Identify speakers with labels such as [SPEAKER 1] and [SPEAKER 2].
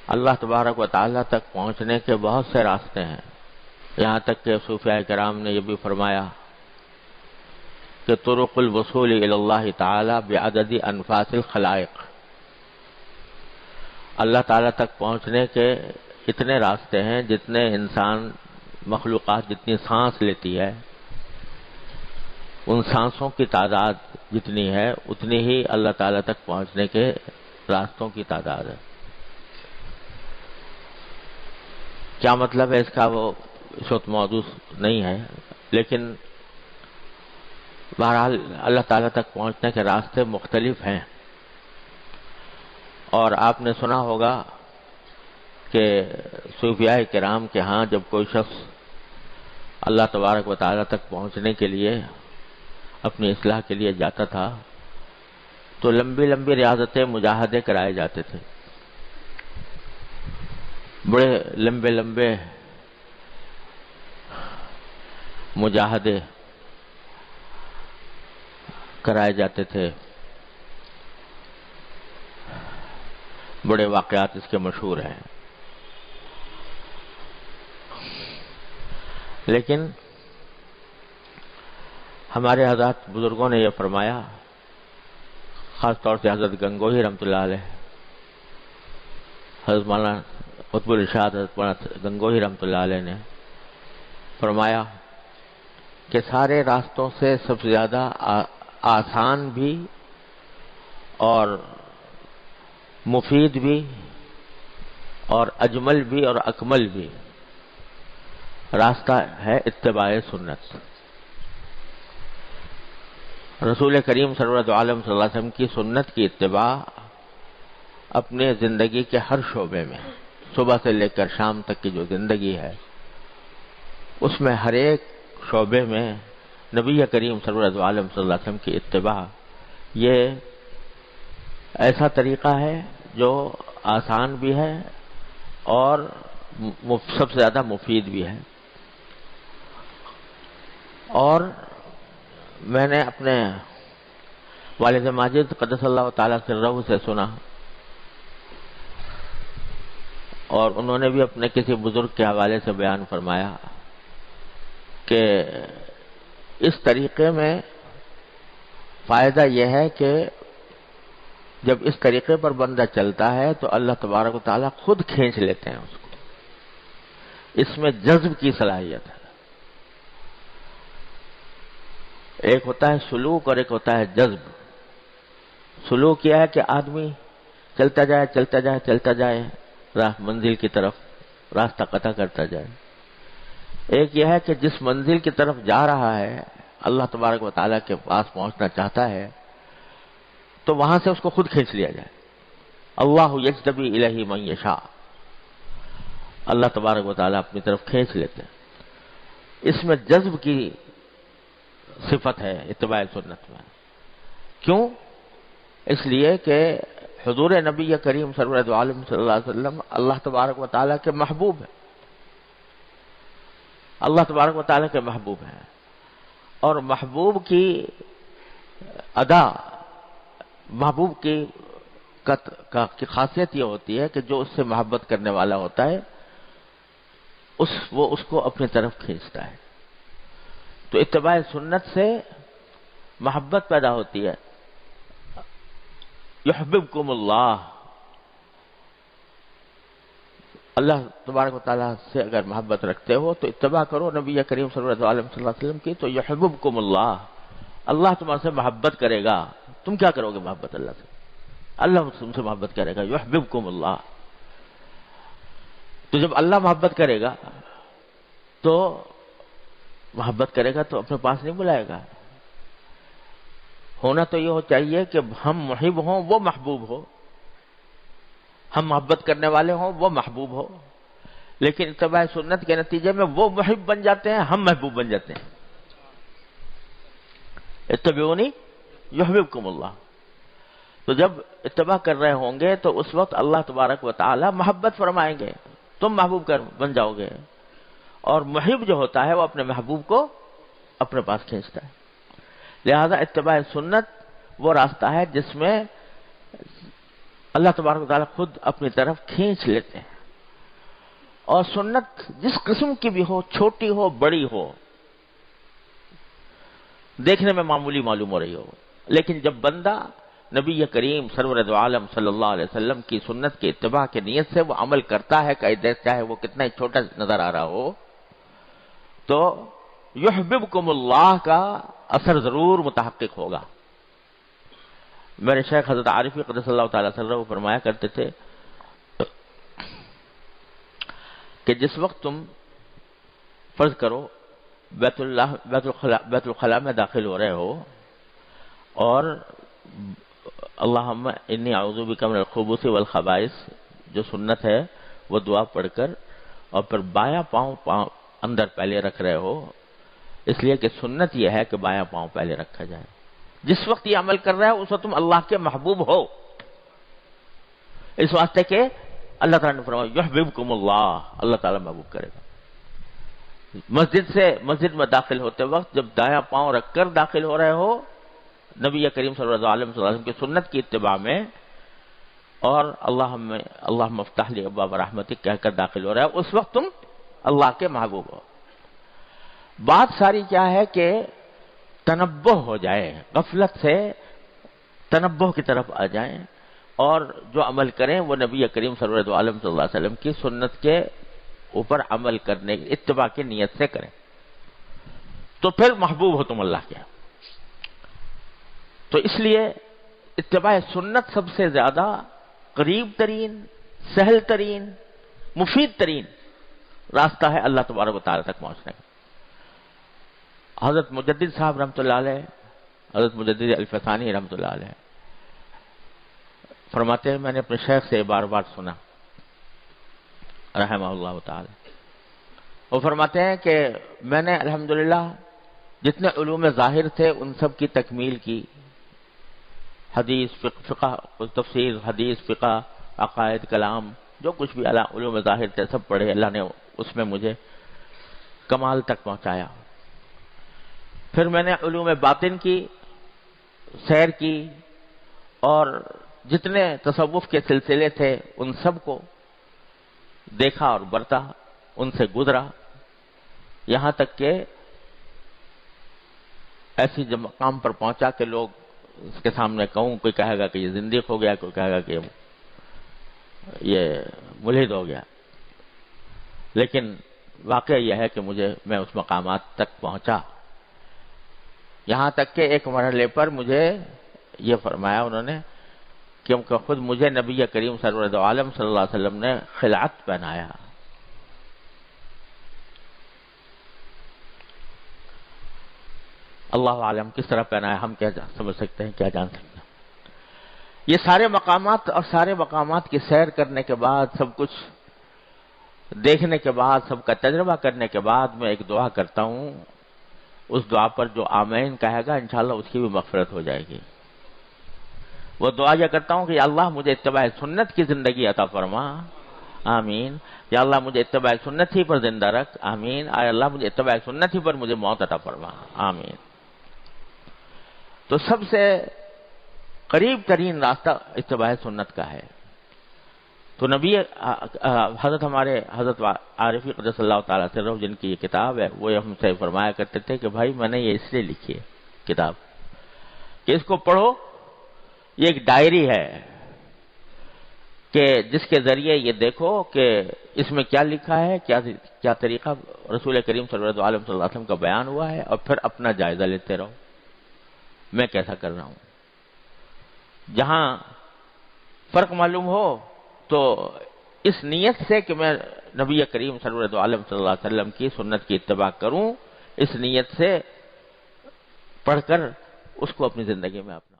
[SPEAKER 1] اللہ تبارک و تعالیٰ تک پہنچنے کے بہت سے راستے ہیں، یہاں تک کہ صوفیاء کرام نے یہ بھی فرمایا کہ طرق الوصول الی اللہ تعالی بعدد انفاس الخلائق، اللہ تعالیٰ تک پہنچنے کے اتنے راستے ہیں جتنے انسان مخلوقات جتنی سانس لیتی ہے، ان سانسوں کی تعداد جتنی ہے اتنی ہی اللہ تعالیٰ تک پہنچنے کے راستوں کی تعداد ہے۔ کیا مطلب ہے اس کا وہ اس وقت موضوع نہیں ہے، لیکن بہرحال اللہ تعالیٰ تک پہنچنے کے راستے مختلف ہیں۔ اور آپ نے سنا ہوگا کہ صوفیاء کرام کے ہاں جب کوئی شخص اللہ تبارک و تعالیٰ تک پہنچنے کے لیے اپنی اصلاح کے لیے جاتا تھا تو لمبی لمبی ریاضتیں مجاہدے کرائے جاتے تھے، بڑے لمبے لمبے مجاہدے کرائے جاتے تھے، بڑے واقعات اس کے مشہور ہیں۔ لیکن ہمارے حضرات بزرگوں نے یہ فرمایا، خاص طور سے حضرت گنگوہی رحمۃ اللہ علیہ، حضرت مولانا قطب الارشاد حضرت مولانا گنگوہی رحمۃ اللہ علیہ نے فرمایا کہ سارے راستوں سے سب سے زیادہ آسان بھی اور مفید بھی اور اجمل بھی اور اکمل بھی راستہ ہے اتباع سنت۔ رسول کریم سرورت عالم صلی اللہ علیہ وسلم کی سنت کی اتباع اپنے زندگی کے ہر شعبے میں، صبح سے لے کر شام تک کی جو زندگی ہے اس میں ہر ایک شعبے میں نبی کریم سرورت عالم صلی اللہ علیہ وسلم کی اتباع یہ ایسا طریقہ ہے جو آسان بھی ہے اور سب سے زیادہ مفید بھی ہے۔ اور میں نے اپنے والد ماجد قدس اللہ تعالیٰ سرہ سے سنا، اور انہوں نے بھی اپنے کسی بزرگ کے حوالے سے بیان فرمایا کہ اس طریقے میں فائدہ یہ ہے کہ جب اس طریقے پر بندہ چلتا ہے تو اللہ تبارک و تعالیٰ خود کھینچ لیتے ہیں اس کو، اس میں جذب کی صلاحیت ہے۔ ایک ہوتا ہے سلوک اور ایک ہوتا ہے جذب۔ سلوک یہ ہے کہ آدمی چلتا جائے چلتا جائے چلتا جائے منزل کی طرف راستہ قطع کرتا جائے۔ ایک یہ ہے کہ جس منزل کی طرف جا رہا ہے اللہ تبارک و تعالیٰ کے پاس پہنچنا چاہتا ہے تو وہاں سے اس کو خود کھینچ لیا جائے۔ اللہ یجتبی الیہ من یشاء، اللہ تبارک و تعالیٰ اپنی طرف کھینچ لیتے ہیں۔ اس میں جذب کی صفت ہے اتباع سنت میں۔ کیوں؟ اس لیے کہ حضور نبی کریم سرورت عالم صلی اللہ علیہ وسلم اللہ تبارک و تعالیٰ کے محبوب ہیں، اللہ تبارک و تعالیٰ کے محبوب ہیں، اور محبوب کی ادا، محبوب کی خاصیت یہ ہوتی ہے کہ جو اس سے محبت کرنے والا ہوتا ہے وہ اس کو اپنی طرف کھینچتا ہے۔ تو اتباع سنت سے محبت پیدا ہوتی ہے۔ یحببکم اللہ، اللہ تبارک و تعالیٰ سے اگر محبت رکھتے ہو تو اتباع کرو نبی کریم صلی اللہ علیہ وسلم کی، تو یحببکم اللہ، اللہ تمہارے سے محبت کرے گا۔ تم کیا کرو گے محبت اللہ سے؟ اللہ تم سے محبت کرے گا۔ یحببکم اللہ، تو جب اللہ محبت کرے گا تو محبت کرے گا تو اپنے پاس نہیں بلائے گا۔ ہونا تو یہ ہو چاہیے کہ ہم محب ہوں وہ محبوب ہو، ہم محبت کرنے والے ہوں وہ محبوب ہو، لیکن اتباع سنت کے نتیجے میں وہ محب بن جاتے ہیں، ہم محبوب بن جاتے ہیں۔ اتبعونی یحببکم اللہ، تو جب اتباع کر رہے ہوں گے تو اس وقت اللہ تبارک و تعالی محبت فرمائیں گے، تم محبوب بن جاؤ گے، اور محب جو ہوتا ہے وہ اپنے محبوب کو اپنے پاس کھینچتا ہے۔ لہذا اتباع سنت وہ راستہ ہے جس میں اللہ تبارک و تعالیٰ خود اپنی طرف کھینچ لیتے ہیں. اور سنت جس قسم کی بھی ہو، چھوٹی ہو بڑی ہو، دیکھنے میں معمولی معلوم ہو رہی ہو، لیکن جب بندہ نبی کریم سرور دو عالم صلی اللہ علیہ وسلم کی سنت کی اتباع کی نیت سے وہ عمل کرتا ہے، چاہے وہ کتنا ہی چھوٹا نظر آ رہا ہو، تو یحببکم اللہ کا اثر ضرور متحقق ہوگا. میرے شیخ حضرت عارفی قدس اللہ تعالی سرہ وہ فرمایا کرتے تھے کہ جس وقت تم فرض کرو بیت الخلاء میں داخل ہو رہے ہو اور اللہم انی اعوذ بک من الخبث والخبائث جو سنت ہے وہ دعا پڑھ کر اور پھر بایاں پاؤں اندر پہلے رکھ رہے ہو، اس لیے کہ سنت یہ ہے کہ بایاں پاؤں پہلے رکھا جائے. جس وقت یہ عمل کر رہا ہے اس وقت تم اللہ کے محبوب ہو، اس واسطے کہ اللہ تعالیٰ نے فرمایا یحببکم اللہ، اللہ تعالیٰ محبوب کرے گا. مسجد میں داخل ہوتے وقت جب دایاں پاؤں رکھ کر داخل ہو رہے ہو نبی کریم صلی اللہ علیہ وسلم کی سنت کی اتباع میں، اور اللہم افتح لی ابواب رحمتک کہہ کر داخل ہو رہا ہے، اس وقت تم اللہ کے محبوب ہو. بات ساری کیا ہے کہ تنبہ ہو جائے، غفلت سے تنبہ کی طرف آ جائیں اور جو عمل کریں وہ نبی کریم صلی اللہ علیہ وسلم کی سنت کے اوپر عمل کرنے اتباع کی نیت سے کریں، تو پھر محبوب ہو تم اللہ کے. تو اس لیے اتباع سنت سب سے زیادہ قریب ترین، سہل ترین، مفید ترین راستہ ہے اللہ تبارک و تعالیٰ تک پہنچنے کا. حضرت مجدد صاحب رحمۃ اللہ علیہ، حضرت مجدد الفسانی رحمۃ اللہ علیہ فرماتے ہیں، میں نے اپنے شیخ سے بار بار سنا رحمہ اللہ تعالی، وہ فرماتے ہیں کہ میں نے الحمدللہ جتنے علوم ظاہر تھے ان سب کی تکمیل کی، حدیث فقہ تفسیر، حدیث فقہ، عقائد، کلام، جو کچھ بھی علوم ظاہر تھے سب پڑھے، اللہ نے اس میں مجھے کمال تک پہنچایا. پھر میں نے علوم باطن کی سیر کی اور جتنے تصوف کے سلسلے تھے ان سب کو دیکھا اور برتا، ان سے گزرا، یہاں تک کہ ایسی مقام پر پہنچا کہ لوگ اس کے سامنے کہوں، کوئی کہے گا کہ یہ زندیق ہو گیا، کوئی کہے گا کہ یہ ملحد ہو گیا. لیکن واقعہ یہ ہے کہ میں اس مقامات تک پہنچا، یہاں تک کہ ایک مرحلے پر مجھے یہ فرمایا انہوں نے کیونکہ خود مجھے نبی کریم سرور دو عالم صلی اللہ علیہ وسلم نے خلعت پہنایا. اللہ عالم کس طرح پہنایا ہم کیا سمجھ سکتے ہیں، کیا جان سکتے ہیں. یہ سارے مقامات اور سارے مقامات کی سیر کرنے کے بعد، سب کچھ دیکھنے کے بعد، سب کا تجربہ کرنے کے بعد میں ایک دعا کرتا ہوں، اس دعا پر جو آمین کہے گا انشاءاللہ اس کی بھی مغفرت ہو جائے گی. وہ دعا یہ کرتا ہوں کہ یا اللہ مجھے اتباع سنت کی زندگی عطا فرما، آمین. یا اللہ مجھے اتباع سنت ہی پر زندہ رکھ، آمین. اے اللہ مجھے اتباع سنت ہی پر مجھے موت عطا فرما، آمین. تو سب سے قریب ترین راستہ اتباع سنت کا ہے. تو نبی حضرت عارفی قدس اللہ تعالیٰ سے جن کی یہ کتاب ہے وہ ہم سے فرمایا کرتے تھے کہ بھائی میں نے یہ اس لیے لکھی ہے کتاب کہ اس کو پڑھو، یہ ایک ڈائری ہے کہ جس کے ذریعے یہ دیکھو کہ اس میں کیا لکھا ہے، کیا طریقہ رسول کریم صلی اللہ علیہ وسلم کا بیان ہوا ہے، اور پھر اپنا جائزہ لیتے رہو میں کیسا کر رہا ہوں. جہاں فرق معلوم ہو تو اس نیت سے کہ میں نبی کریم صلی اللہ علیہ وسلم کی سنت کی اتباع کروں، اس نیت سے پڑھ کر اس کو اپنی زندگی میں اپنا